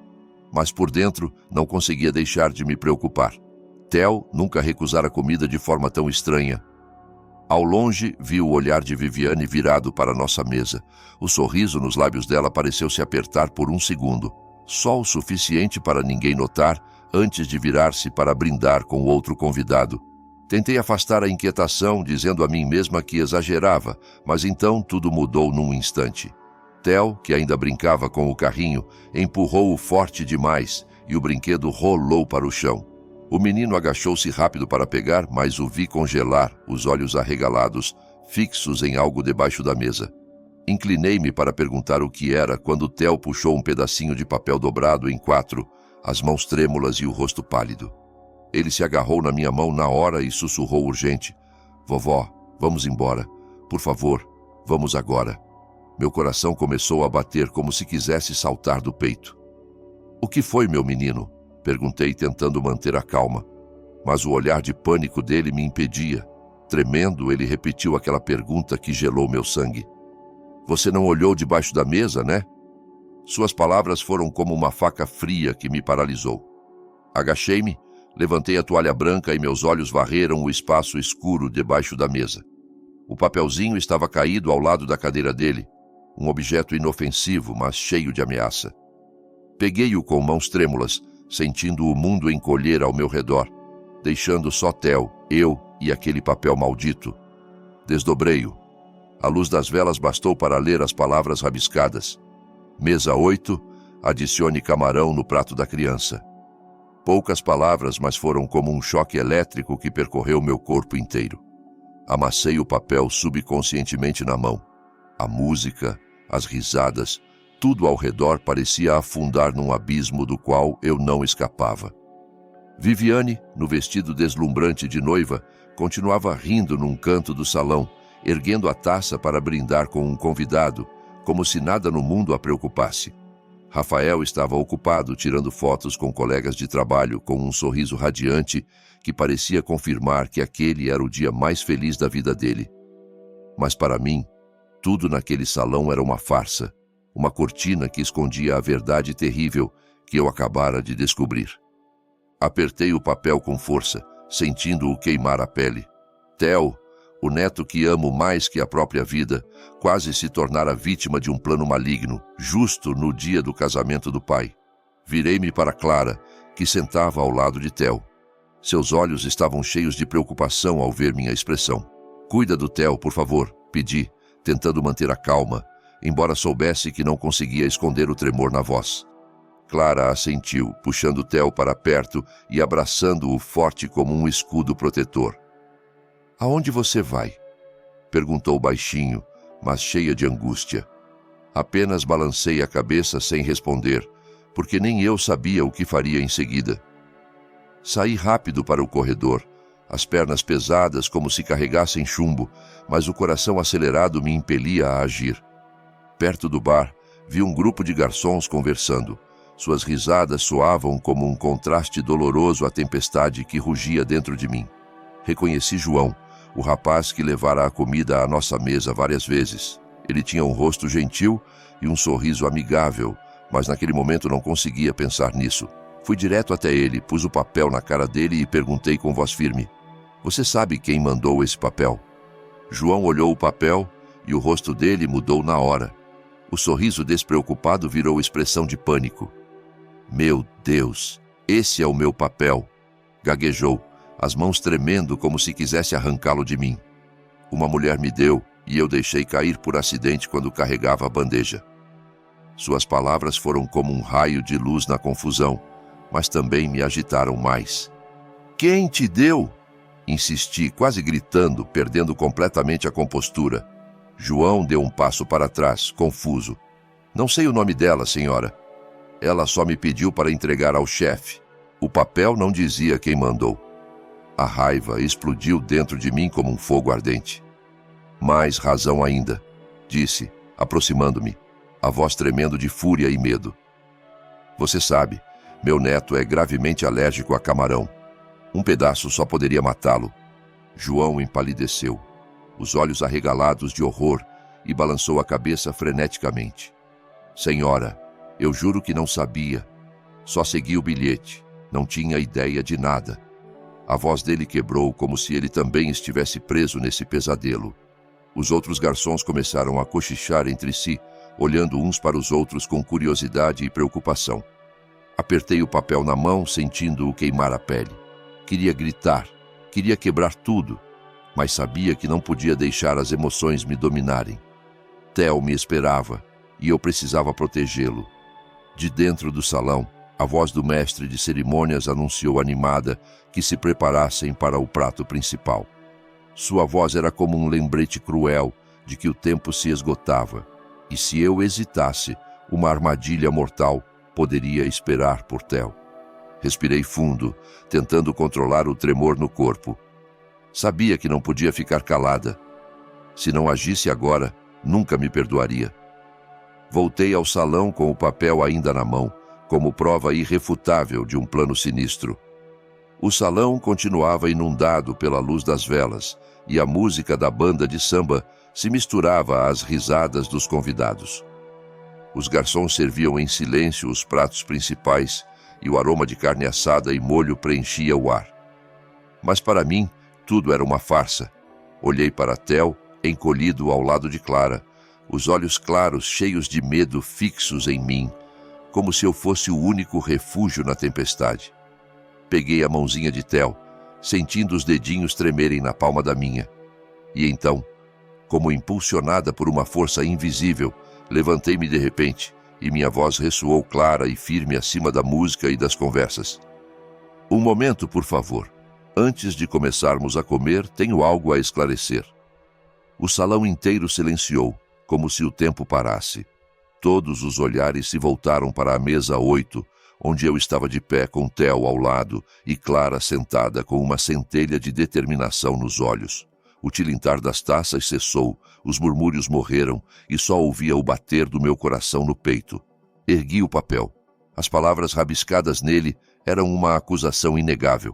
Mas por dentro não conseguia deixar de me preocupar. Theo nunca recusara comida de forma tão estranha. Ao longe, vi o olhar de Viviane virado para nossa mesa. O sorriso nos lábios dela pareceu se apertar por um segundo, só o suficiente para ninguém notar, antes de virar-se para brindar com outro convidado. Tentei afastar a inquietação, dizendo a mim mesma que exagerava, mas então tudo mudou num instante. Theo, que ainda brincava com o carrinho, empurrou-o forte demais e o brinquedo rolou para o chão. O menino agachou-se rápido para pegar, mas o vi congelar, os olhos arregalados, fixos em algo debaixo da mesa. Inclinei-me para perguntar o que era quando Theo puxou um pedacinho de papel dobrado em 4, as mãos trêmulas e o rosto pálido. Ele se agarrou na minha mão na hora e sussurrou urgente: "Vovó, vamos embora. Por favor, vamos agora." Meu coração começou a bater como se quisesse saltar do peito. "O que foi, meu menino?" Perguntei, tentando manter a calma. Mas o olhar de pânico dele me impedia. Tremendo, ele repetiu aquela pergunta que gelou meu sangue: "Você não olhou debaixo da mesa, né?" Suas palavras foram como uma faca fria que me paralisou. Agachei-me, levantei a toalha branca e meus olhos varreram o espaço escuro debaixo da mesa. O papelzinho estava caído ao lado da cadeira dele, um objeto inofensivo, mas cheio de ameaça. Peguei-o com mãos trêmulas, sentindo o mundo encolher ao meu redor, deixando só Theo, eu e aquele papel maldito. Desdobrei-o. A luz das velas bastou para ler as palavras rabiscadas. Mesa 8, adicione camarão no prato da criança. Poucas palavras, mas foram como um choque elétrico que percorreu meu corpo inteiro. Amassei o papel subconscientemente na mão. A música, as risadas, tudo ao redor parecia afundar num abismo do qual eu não escapava. Viviane, no vestido deslumbrante de noiva, continuava rindo num canto do salão, erguendo a taça para brindar com um convidado, como se nada no mundo a preocupasse. Rafael estava ocupado tirando fotos com colegas de trabalho com um sorriso radiante que parecia confirmar que aquele era o dia mais feliz da vida dele. Mas para mim, tudo naquele salão era uma farsa, uma cortina que escondia a verdade terrível que eu acabara de descobrir. Apertei o papel com força, sentindo-o queimar a pele. Theo, o neto que amo mais que a própria vida, quase se tornara vítima de um plano maligno, justo no dia do casamento do pai. Virei-me para Clara, que sentava ao lado de Theo. Seus olhos estavam cheios de preocupação ao ver minha expressão. "Cuida do Theo, por favor", pedi, tentando manter a calma, embora soubesse que não conseguia esconder o tremor na voz. Clara assentiu, puxando Theo para perto e abraçando-o forte como um escudo protetor. "Aonde você vai?" perguntou baixinho, mas cheia de angústia. Apenas balancei a cabeça sem responder, porque nem eu sabia o que faria em seguida. Saí rápido para o corredor, as pernas pesadas como se carregassem chumbo, mas o coração acelerado me impelia a agir. Perto do bar, vi um grupo de garçons conversando. Suas risadas soavam como um contraste doloroso à tempestade que rugia dentro de mim. Reconheci João, o rapaz que levara a comida à nossa mesa várias vezes. Ele tinha um rosto gentil e um sorriso amigável, mas naquele momento não conseguia pensar nisso. Fui direto até ele, pus o papel na cara dele e perguntei com voz firme: "Você sabe quem mandou esse papel?" João olhou o papel e o rosto dele mudou na hora. O sorriso despreocupado virou expressão de pânico. "Meu Deus, esse é o meu papel", gaguejou, as mãos tremendo como se quisesse arrancá-lo de mim. "Uma mulher me deu e eu deixei cair por acidente quando carregava a bandeja." Suas palavras foram como um raio de luz na confusão, mas também me agitaram mais. "Quem te deu?" insisti, quase gritando, perdendo completamente a compostura. João deu um passo para trás, confuso. "Não sei o nome dela, senhora. Ela só me pediu para entregar ao chefe. O papel não dizia quem mandou." A raiva explodiu dentro de mim como um fogo ardente. "Mais razão ainda", disse, aproximando-me, a voz tremendo de fúria e medo. "Você sabe, meu neto é gravemente alérgico a camarão. Um pedaço só poderia matá-lo." João empalideceu, os olhos arregalados de horror, e balançou a cabeça freneticamente. "Senhora, eu juro que não sabia. Só segui o bilhete. Não tinha ideia de nada." A voz dele quebrou como se ele também estivesse preso nesse pesadelo. Os outros garçons começaram a cochichar entre si, olhando uns para os outros com curiosidade e preocupação. Apertei o papel na mão, sentindo-o queimar a pele. Queria gritar, queria quebrar tudo, mas sabia que não podia deixar as emoções me dominarem. Theo me esperava, e eu precisava protegê-lo. De dentro do salão, a voz do mestre de cerimônias anunciou animada que se preparassem para o prato principal. Sua voz era como um lembrete cruel de que o tempo se esgotava, e se eu hesitasse, uma armadilha mortal poderia esperar por Theo. Respirei fundo, tentando controlar o tremor no corpo. Sabia que não podia ficar calada. Se não agisse agora, nunca me perdoaria. Voltei ao salão com o papel ainda na mão, como prova irrefutável de um plano sinistro. O salão continuava inundado pela luz das velas, e a música da banda de samba se misturava às risadas dos convidados. Os garçons serviam em silêncio os pratos principais, e o aroma de carne assada e molho preenchia o ar. Mas para mim, tudo era uma farsa. Olhei para Theo, encolhido ao lado de Clara, os olhos claros cheios de medo fixos em mim, como se eu fosse o único refúgio na tempestade. Peguei a mãozinha de Theo, sentindo os dedinhos tremerem na palma da minha. E então, Como impulsionada por uma força invisível, levantei-me de repente, e minha voz ressoou clara e firme acima da música e das conversas. Um momento, por favor. Antes de começarmos a comer, tenho algo a esclarecer. O salão inteiro silenciou, como se o tempo parasse. Todos os olhares se voltaram para a mesa 8, onde eu estava de pé com Theo ao lado e Clara sentada com uma centelha de determinação nos olhos. O tilintar das taças cessou, os murmúrios morreram e só ouvia o bater do meu coração no peito. Ergui o papel. As palavras rabiscadas nele eram uma acusação inegável.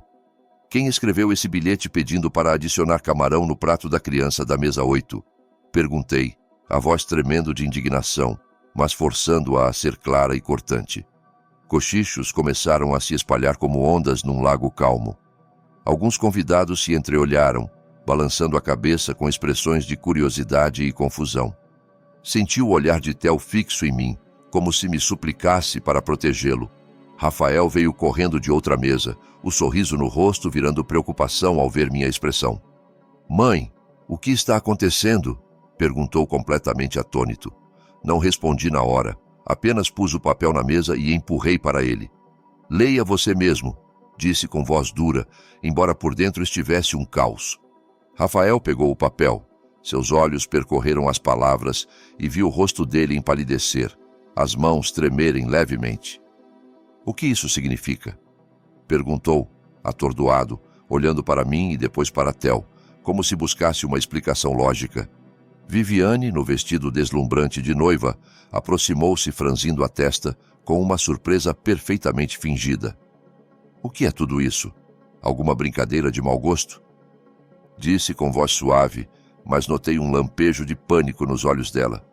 Quem escreveu esse bilhete pedindo para adicionar camarão no prato da criança da mesa 8? Perguntei, a voz tremendo de indignação, mas forçando-a a ser clara e cortante. Cochichos começaram a se espalhar como ondas num lago calmo. Alguns convidados se entreolharam, balançando a cabeça com expressões de curiosidade e confusão. Senti o olhar de Theo fixo em mim, como se me suplicasse para protegê-lo. Rafael veio correndo de outra mesa, o sorriso no rosto virando preocupação ao ver minha expressão. "Mãe, o que está acontecendo?" perguntou completamente atônito. Não respondi na hora, apenas pus o papel na mesa e empurrei para ele. "Leia você mesmo", disse com voz dura, embora por dentro estivesse um caos. Rafael pegou o papel. Seus olhos percorreram as palavras e vi o rosto dele empalidecer, as mãos tremerem levemente. "O que isso significa?" perguntou, atordoado, olhando para mim e depois para Theo, como se buscasse uma explicação lógica. Viviane, no vestido deslumbrante de noiva, aproximou-se franzindo a testa com uma surpresa perfeitamente fingida. "O que é tudo isso? Alguma brincadeira de mau gosto?" Disse com voz suave, mas notei um lampejo de pânico nos olhos dela.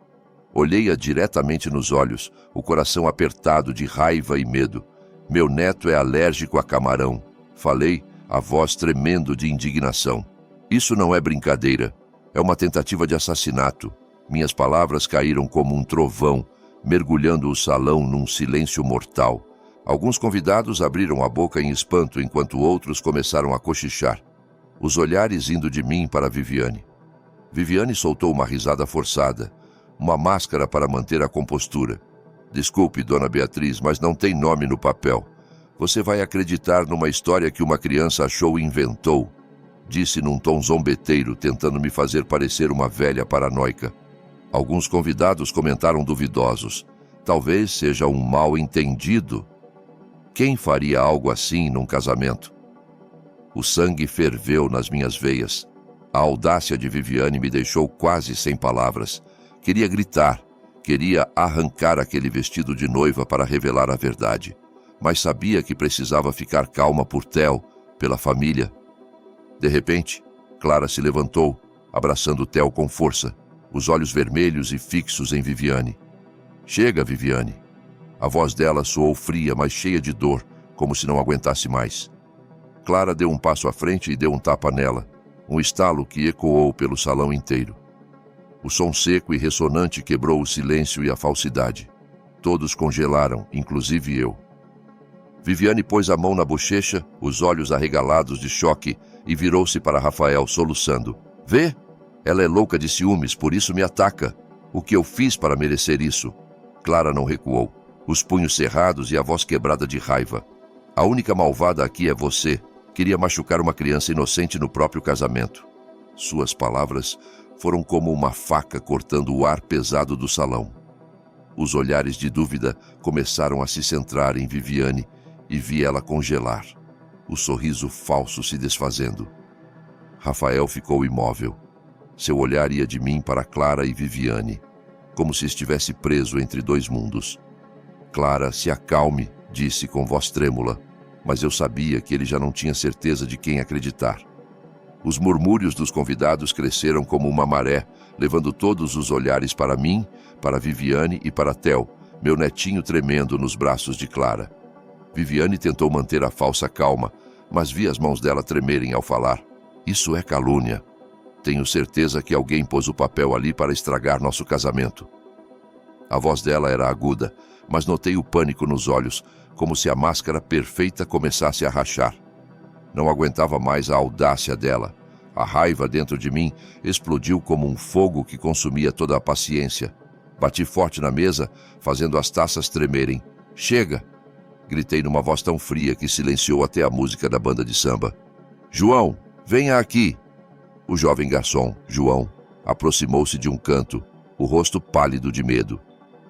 Olhei-a diretamente nos olhos, o coração apertado de raiva e medo. "Meu neto é alérgico a camarão", falei, a voz tremendo de indignação. "Isso não é brincadeira. É uma tentativa de assassinato." Minhas palavras caíram como um trovão, mergulhando o salão num silêncio mortal. Alguns convidados abriram a boca em espanto, enquanto outros começaram a cochichar. Os olhares indo de mim para Viviane. Viviane soltou uma risada forçada, uma máscara para manter a compostura. "Desculpe, dona Beatriz, mas não tem nome no papel. Você vai acreditar numa história que uma criança achou e inventou", disse num tom zombeteiro, tentando me fazer parecer uma velha paranoica. Alguns convidados comentaram duvidosos. "Talvez seja um mal-entendido. Quem faria algo assim num casamento?" O sangue ferveu nas minhas veias. A audácia de Viviane me deixou quase sem palavras. Queria gritar, queria arrancar aquele vestido de noiva para revelar a verdade. Mas sabia que precisava ficar calma por Theo, pela família. De repente, Clara se levantou, abraçando Theo com força, os olhos vermelhos e fixos em Viviane. "Chega, Viviane." A voz dela soou fria, mas cheia de dor, como se não aguentasse mais. Clara deu um passo à frente e deu um tapa nela, um estalo que ecoou pelo salão inteiro. O som seco e ressonante quebrou o silêncio e a falsidade. Todos congelaram, inclusive eu. Viviane pôs a mão na bochecha, os olhos arregalados de choque, e virou-se para Rafael, soluçando. "Vê? Ela é louca de ciúmes, por isso me ataca. O que eu fiz para merecer isso?" Clara não recuou, os punhos cerrados e a voz quebrada de raiva. "A única malvada aqui é você. Queria machucar uma criança inocente no próprio casamento." Suas palavras foram como uma faca cortando o ar pesado do salão. Os olhares de dúvida começaram a se centrar em Viviane e vi ela congelar, o sorriso falso se desfazendo. Rafael ficou imóvel. Seu olhar ia de mim para Clara e Viviane, como se estivesse preso entre dois mundos. "Clara, se acalme", disse com voz trêmula, mas eu sabia que ele já não tinha certeza de quem acreditar. Os murmúrios dos convidados cresceram como uma maré, levando todos os olhares para mim, para Viviane e para Theo, meu netinho tremendo nos braços de Clara. Viviane tentou manter a falsa calma, mas vi as mãos dela tremerem ao falar. "Isso é calúnia. Tenho certeza que alguém pôs o papel ali para estragar nosso casamento." A voz dela era aguda, mas notei o pânico nos olhos, como se a máscara perfeita começasse a rachar. Não aguentava mais a audácia dela, A raiva dentro de mim explodiu como um fogo que consumia toda a paciência. Bati forte na mesa, fazendo as taças tremerem. "Chega!" Gritei numa voz tão fria que silenciou até a música da banda de samba. "João, venha aqui!" O jovem garçom, João, aproximou-se de um canto, o rosto pálido de medo.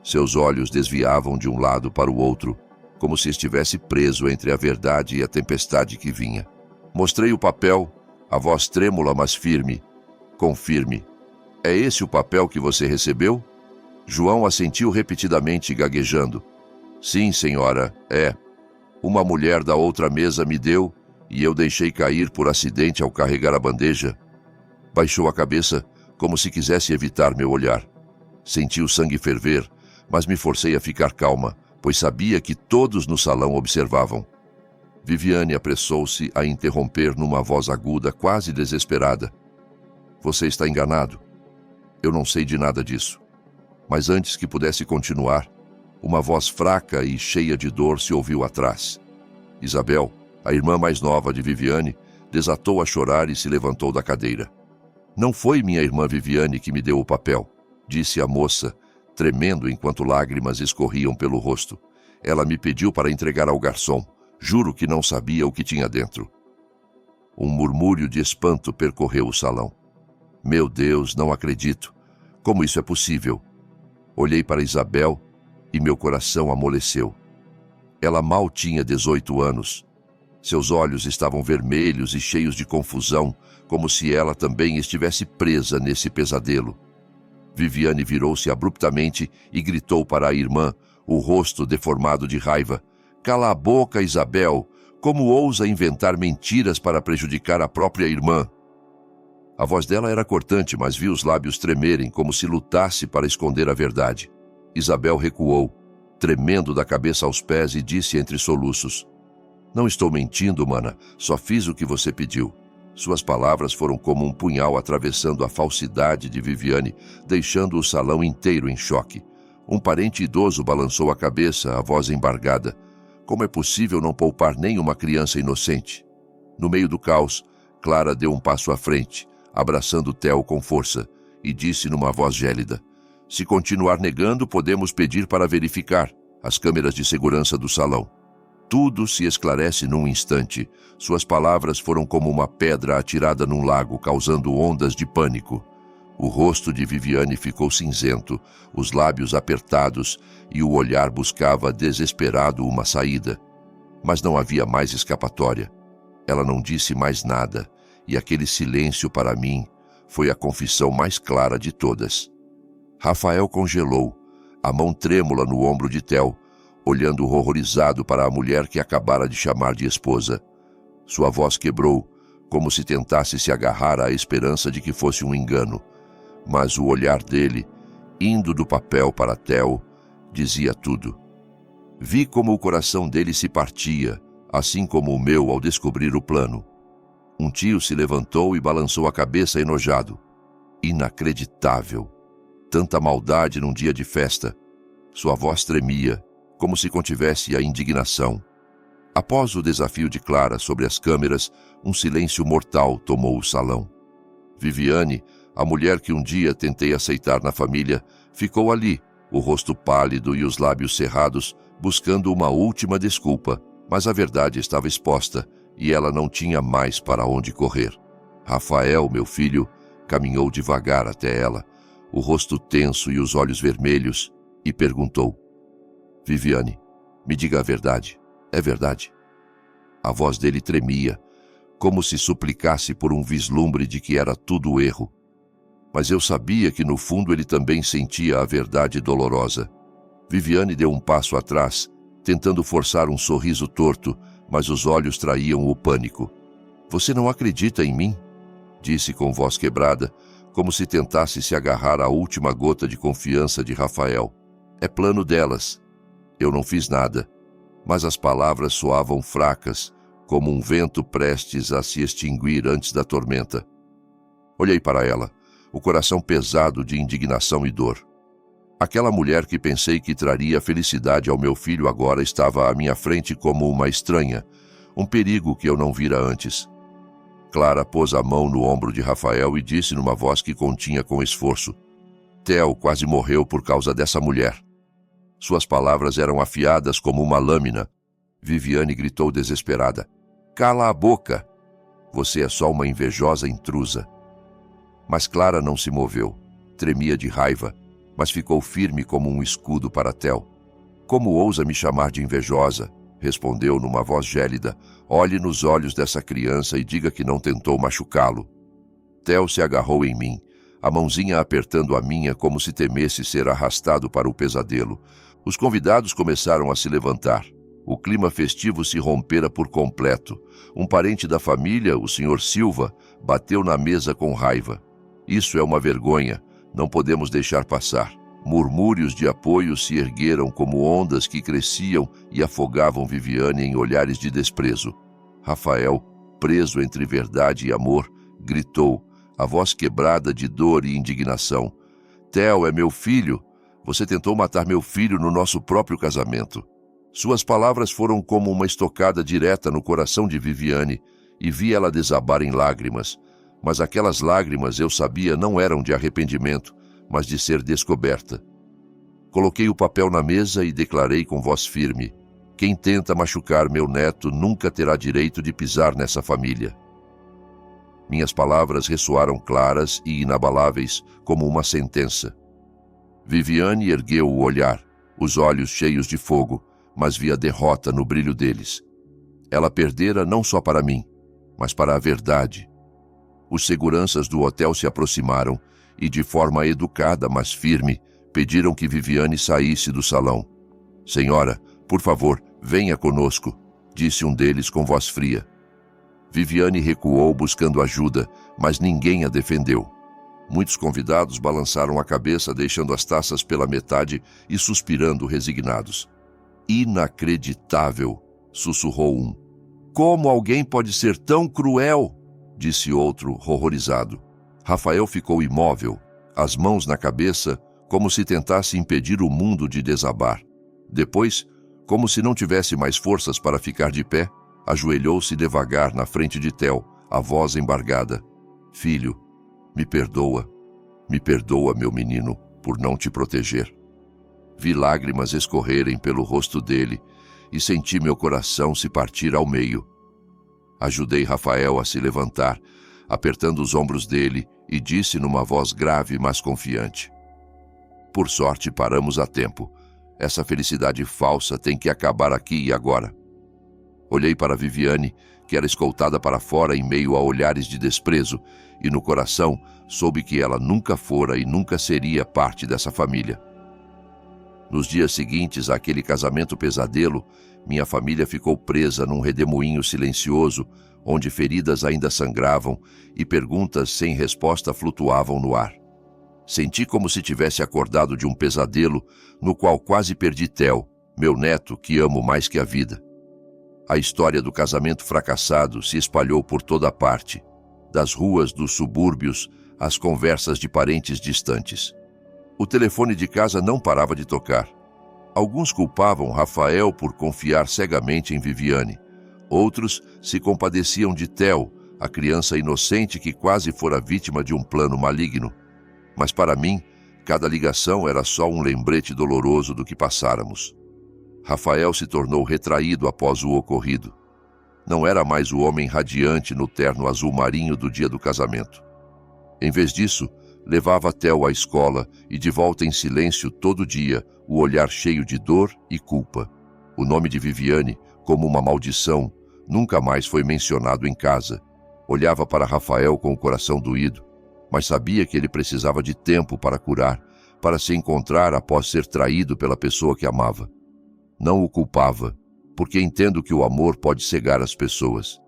Seus olhos desviavam de um lado para o outro, como se estivesse preso entre a verdade e a tempestade que vinha. Mostrei o papel, a voz trêmula, mas firme. "Confirme. É esse o papel que você recebeu?" João assentiu repetidamente, gaguejando. "Sim, senhora, é. Uma mulher da outra mesa me deu e eu deixei cair por acidente ao carregar a bandeja." Baixou a cabeça, como se quisesse evitar meu olhar. Senti o sangue ferver, mas me forcei a ficar calma, pois sabia que todos no salão observavam. Viviane apressou-se a interromper numa voz aguda, quase desesperada. "Você está enganado. Eu não sei de nada disso." Mas antes que pudesse continuar, uma voz fraca e cheia de dor se ouviu atrás. Isabel, a irmã mais nova de Viviane, desatou a chorar e se levantou da cadeira. "Não foi minha irmã Viviane que me deu o papel", disse a moça, tremendo enquanto lágrimas escorriam pelo rosto. "Ela me pediu para entregar ao garçom. Juro que não sabia o que tinha dentro." Um murmúrio de espanto percorreu o salão. "Meu Deus, não acredito. Como isso é possível?" Olhei para Isabel e meu coração amoleceu. Ela mal tinha 18 anos. Seus olhos estavam vermelhos e cheios de confusão, como se ela também estivesse presa nesse pesadelo. Viviane virou-se abruptamente e gritou para a irmã, o rosto deformado de raiva. "Cala a boca, Isabel! Como ousa inventar mentiras para prejudicar a própria irmã?" A voz dela era cortante, mas vi os lábios tremerem, como se lutasse para esconder a verdade. Isabel recuou, tremendo da cabeça aos pés, e disse entre soluços: "Não estou mentindo, mana. Só fiz o que você pediu." Suas palavras foram como um punhal atravessando a falsidade de Viviane, deixando o salão inteiro em choque. Um parente idoso balançou a cabeça, a voz embargada. Como é possível não poupar nem uma criança inocente? No meio do caos, Clara deu um passo à frente, abraçando Theo com força, e disse numa voz gélida: "Se continuar negando, podemos pedir para verificar as câmeras de segurança do salão." Tudo se esclarece num instante. Suas palavras foram como uma pedra atirada num lago, causando ondas de pânico. O rosto de Viviane ficou cinzento, os lábios apertados, e o olhar buscava desesperado uma saída. Mas não havia mais escapatória. Ela não disse mais nada, e aquele silêncio para mim foi a confissão mais clara de todas. Rafael congelou, a mão trêmula no ombro de Theo, olhando horrorizado para a mulher que acabara de chamar de esposa. Sua voz quebrou, como se tentasse se agarrar à esperança de que fosse um engano. Mas o olhar dele, indo do papel para Theo, dizia tudo. Vi como o coração dele se partia, assim como o meu ao descobrir o plano. Um tio se levantou e balançou a cabeça enojado. Inacreditável! Tanta maldade num dia de festa. Sua voz tremia, como se contivesse a indignação. Após o desafio de Clara sobre as câmeras, um silêncio mortal tomou o salão. Viviane, a mulher que um dia tentei aceitar na família, ficou ali, o rosto pálido e os lábios cerrados, buscando uma última desculpa, mas a verdade estava exposta e ela não tinha mais para onde correr. Rafael, meu filho, caminhou devagar até ela, o rosto tenso e os olhos vermelhos, e perguntou: "Viviane, me diga a verdade. É verdade?" A voz dele tremia, como se suplicasse por um vislumbre de que era tudo erro. Mas eu sabia que no fundo ele também sentia a verdade dolorosa. Viviane deu um passo atrás, tentando forçar um sorriso torto, mas os olhos traíam o pânico. "Você não acredita em mim?" disse com voz quebrada, como se tentasse se agarrar à última gota de confiança de Rafael. "É plano delas. Eu não fiz nada." Mas as palavras soavam fracas, como um vento prestes a se extinguir antes da tormenta. Olhei para ela, o coração pesado de indignação e dor. Aquela mulher que pensei que traria felicidade ao meu filho agora estava à minha frente como uma estranha, um perigo que eu não vira antes. Clara pôs a mão no ombro de Rafael e disse numa voz que continha com esforço: Theo quase morreu por causa dessa mulher. Suas palavras eram afiadas como uma lâmina. Viviane gritou desesperada: Cala a boca! Você é só uma invejosa intrusa. Mas Clara não se moveu. Tremia de raiva, mas ficou firme como um escudo para Theo. Como ousa me chamar de invejosa? Respondeu numa voz gélida. Olhe nos olhos dessa criança e diga que não tentou machucá-lo. Theo se agarrou em mim, a mãozinha apertando a minha como se temesse ser arrastado para o pesadelo. Os convidados começaram a se levantar. O clima festivo se rompera por completo. Um parente da família, o Sr. Silva, bateu na mesa com raiva. Isso é uma vergonha. Não podemos deixar passar. Murmúrios de apoio se ergueram como ondas que cresciam e afogavam Viviane em olhares de desprezo. Rafael, preso entre verdade e amor, gritou, a voz quebrada de dor e indignação: Theo é meu filho. Você tentou matar meu filho no nosso próprio casamento. Suas palavras foram como uma estocada direta no coração de Viviane e vi ela desabar em lágrimas. Mas aquelas lágrimas, eu sabia, não eram de arrependimento, mas de ser descoberta. Coloquei o papel na mesa e declarei com voz firme: quem tenta machucar meu neto nunca terá direito de pisar nessa família. Minhas palavras ressoaram claras e inabaláveis, como uma sentença. Viviane ergueu o olhar, os olhos cheios de fogo, mas via derrota no brilho deles. Ela perdera não só para mim, mas para a verdade. Os seguranças do hotel se aproximaram e, de forma educada, mas firme, pediram que Viviane saísse do salão. Senhora, por favor, venha conosco, disse um deles com voz fria. Viviane recuou buscando ajuda, mas ninguém a defendeu. Muitos convidados balançaram a cabeça, deixando as taças pela metade e suspirando resignados. Inacreditável, sussurrou um. Como alguém pode ser tão cruel? Disse outro, horrorizado. Rafael ficou imóvel, as mãos na cabeça, como se tentasse impedir o mundo de desabar. Depois, como se não tivesse mais forças para ficar de pé, ajoelhou-se devagar na frente de Theo, a voz embargada. Filho, me perdoa, meu menino, por não te proteger. Vi lágrimas escorrerem pelo rosto dele e senti meu coração se partir ao meio. Ajudei Rafael a se levantar, apertando os ombros dele, e disse numa voz grave, mas confiante: Por sorte, paramos a tempo. Essa felicidade falsa tem que acabar aqui e agora. Olhei para Viviane, que era escoltada para fora em meio a olhares de desprezo, e no coração soube que ela nunca fora e nunca seria parte dessa família. Nos dias seguintes àquele casamento pesadelo, minha família ficou presa num redemoinho silencioso, onde feridas ainda sangravam e perguntas sem resposta flutuavam no ar. Senti como se tivesse acordado de um pesadelo no qual quase perdi Theo, meu neto que amo mais que a vida. A história do casamento fracassado se espalhou por toda parte, das ruas dos subúrbios às conversas de parentes distantes. O telefone de casa não parava de tocar. Alguns culpavam Rafael por confiar cegamente em Viviane. Outros se compadeciam de Theo, a criança inocente que quase fora vítima de um plano maligno. Mas para mim, cada ligação era só um lembrete doloroso do que passáramos. Rafael se tornou retraído após o ocorrido. Não era mais o homem radiante no terno azul marinho do dia do casamento. Em vez disso, levava Theo à escola e de volta em silêncio todo dia, o olhar cheio de dor e culpa. O nome de Viviane, como uma maldição, nunca mais foi mencionado em casa. Olhava para Rafael com o coração doído, mas sabia que ele precisava de tempo para curar, para se encontrar após ser traído pela pessoa que amava. Não o culpava, porque entendo que o amor pode cegar as pessoas.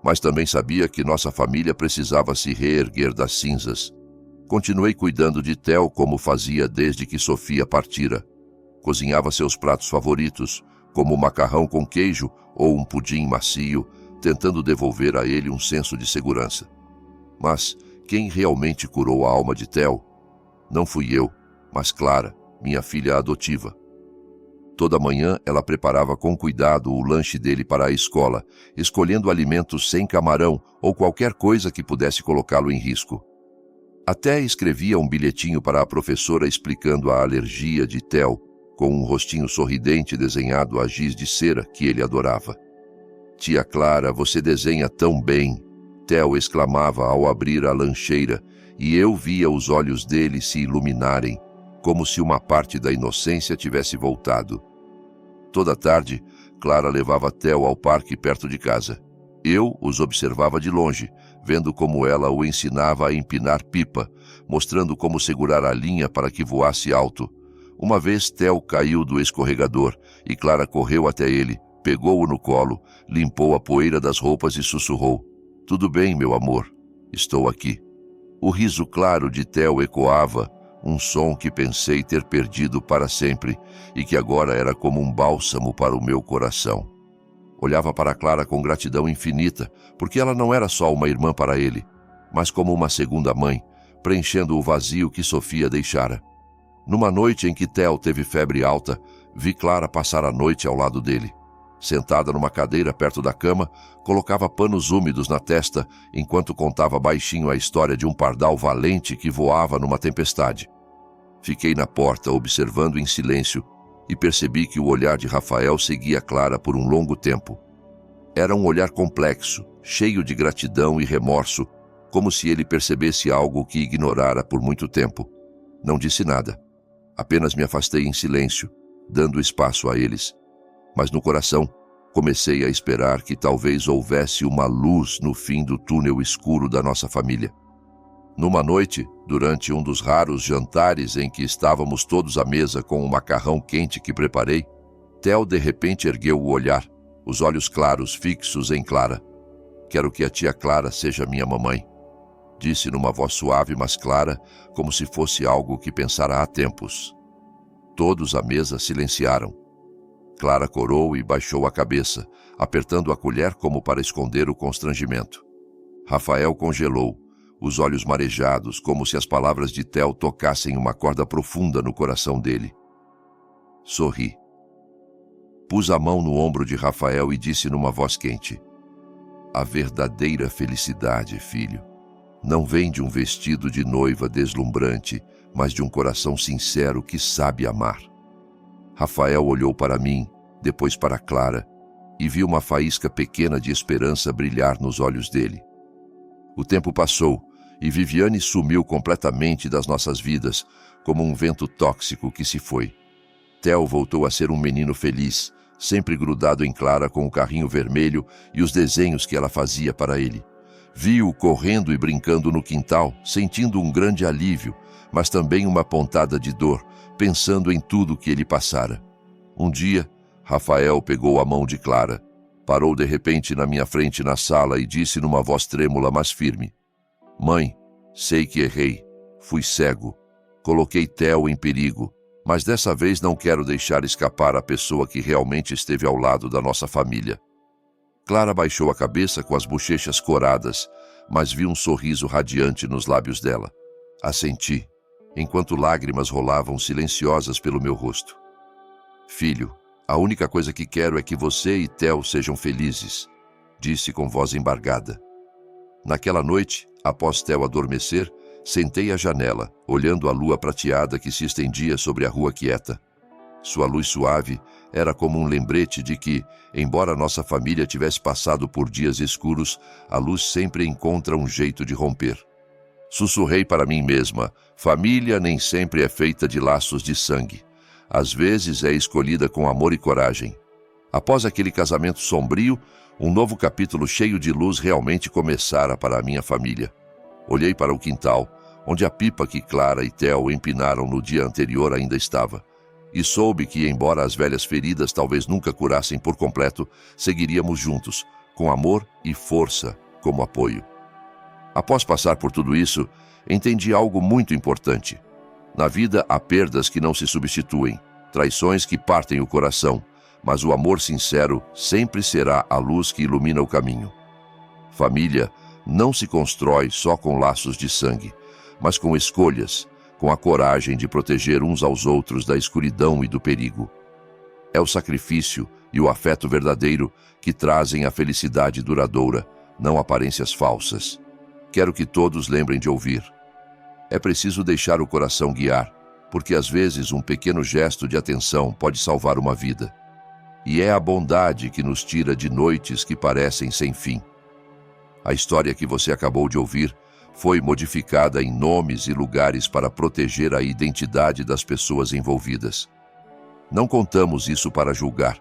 Mas também sabia que nossa família precisava se reerguer das cinzas. Continuei cuidando de Theo como fazia desde que Sofia partira. Cozinhava seus pratos favoritos, como macarrão com queijo ou um pudim macio, tentando devolver a ele um senso de segurança. Mas quem realmente curou a alma de Theo? Não fui eu, mas Clara, minha filha adotiva. Toda manhã ela preparava com cuidado o lanche dele para a escola, escolhendo alimentos sem camarão ou qualquer coisa que pudesse colocá-lo em risco. Até escrevia um bilhetinho para a professora explicando a alergia de Theo, com um rostinho sorridente desenhado a giz de cera que ele adorava. "Tia Clara, você desenha tão bem!" Theo exclamava ao abrir a lancheira, e eu via os olhos dele se iluminarem, como se uma parte da inocência tivesse voltado. Toda tarde, Clara levava Theo ao parque perto de casa. Eu os observava de longe, vendo como ela o ensinava a empinar pipa, mostrando como segurar a linha para que voasse alto. Uma vez Theo caiu do escorregador e Clara correu até ele, pegou-o no colo, limpou a poeira das roupas e sussurrou: "Tudo bem, meu amor, estou aqui." O riso claro de Theo ecoava, um som que pensei ter perdido para sempre e que agora era como um bálsamo para o meu coração. Olhava para Clara com gratidão infinita, porque ela não era só uma irmã para ele, mas como uma segunda mãe, preenchendo o vazio que Sofia deixara. Numa noite em que Theo teve febre alta, vi Clara passar a noite ao lado dele. Sentada numa cadeira perto da cama, colocava panos úmidos na testa enquanto contava baixinho a história de um pardal valente que voava numa tempestade. Fiquei na porta observando em silêncio e percebi que o olhar de Rafael seguia Clara por um longo tempo. Era um olhar complexo, cheio de gratidão e remorso, como se ele percebesse algo que ignorara por muito tempo. Não disse nada. Apenas me afastei em silêncio, dando espaço a eles. Mas no coração, comecei a esperar que talvez houvesse uma luz no fim do túnel escuro da nossa família. Numa noite, durante um dos raros jantares em que estávamos todos à mesa com o macarrão quente que preparei, Theo de repente ergueu o olhar, os olhos claros fixos em Clara. "Quero que a tia Clara seja minha mamãe", disse numa voz suave mas clara, como se fosse algo que pensara há tempos. Todos à mesa silenciaram. Clara corou e baixou a cabeça, apertando a colher como para esconder o constrangimento. Rafael congelou, os olhos marejados, como se as palavras de Theo tocassem uma corda profunda no coração dele. Sorri. Pus a mão no ombro de Rafael e disse numa voz quente: "A verdadeira felicidade, filho, não vem de um vestido de noiva deslumbrante, mas de um coração sincero que sabe amar." Rafael olhou para mim, depois para Clara, e viu uma faísca pequena de esperança brilhar nos olhos dele. O tempo passou, e Viviane sumiu completamente das nossas vidas, como um vento tóxico que se foi. Theo voltou a ser um menino feliz, sempre grudado em Clara com o carrinho vermelho e os desenhos que ela fazia para ele. Vi-o correndo e brincando no quintal, sentindo um grande alívio, mas também uma pontada de dor, pensando em tudo que ele passara. Um dia, Rafael pegou a mão de Clara, parou de repente na minha frente na sala e disse numa voz trêmula, mas firme: "Mãe, sei que errei, fui cego, coloquei Theo em perigo, mas dessa vez não quero deixar escapar a pessoa que realmente esteve ao lado da nossa família." Clara baixou a cabeça com as bochechas coradas, mas vi um sorriso radiante nos lábios dela. Assenti, enquanto lágrimas rolavam silenciosas pelo meu rosto. "Filho, a única coisa que quero é que você e Theo sejam felizes", disse com voz embargada. Naquela noite, após Theo adormecer, sentei à janela, olhando a lua prateada que se estendia sobre a rua quieta. Sua luz suave era como um lembrete de que, embora nossa família tivesse passado por dias escuros, a luz sempre encontra um jeito de romper. Sussurrei para mim mesma: família nem sempre é feita de laços de sangue. Às vezes é escolhida com amor e coragem. Após aquele casamento sombrio, um novo capítulo cheio de luz realmente começara para a minha família. Olhei para o quintal, onde a pipa que Clara e Theo empinaram no dia anterior ainda estava, e soube que, embora as velhas feridas talvez nunca curassem por completo, seguiríamos juntos, com amor e força como apoio. Após passar por tudo isso, entendi algo muito importante. Na vida há perdas que não se substituem, traições que partem o coração, mas o amor sincero sempre será a luz que ilumina o caminho. Família não se constrói só com laços de sangue, mas com escolhas, com a coragem de proteger uns aos outros da escuridão e do perigo. É o sacrifício e o afeto verdadeiro que trazem a felicidade duradoura, não aparências falsas. Quero que todos lembrem de ouvir. É preciso deixar o coração guiar, porque às vezes um pequeno gesto de atenção pode salvar uma vida. E é a bondade que nos tira de noites que parecem sem fim. A história que você acabou de ouvir foi modificada em nomes e lugares para proteger a identidade das pessoas envolvidas. Não contamos isso para julgar,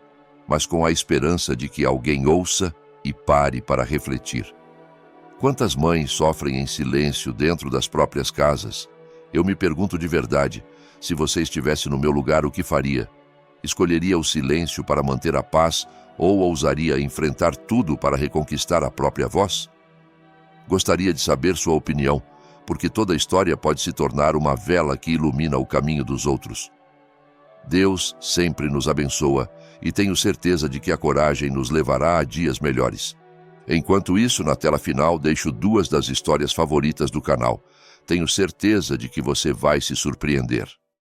mas com a esperança de que alguém ouça e pare para refletir. Quantas mães sofrem em silêncio dentro das próprias casas? Eu me pergunto de verdade, se você estivesse no meu lugar, o que faria? Escolheria o silêncio para manter a paz ou ousaria enfrentar tudo para reconquistar a própria voz? Gostaria de saber sua opinião, porque toda história pode se tornar uma vela que ilumina o caminho dos outros. Deus sempre nos abençoa e tenho certeza de que a coragem nos levará a dias melhores. Enquanto isso, na tela final, deixo 2 das histórias favoritas do canal. Tenho certeza de que você vai se surpreender.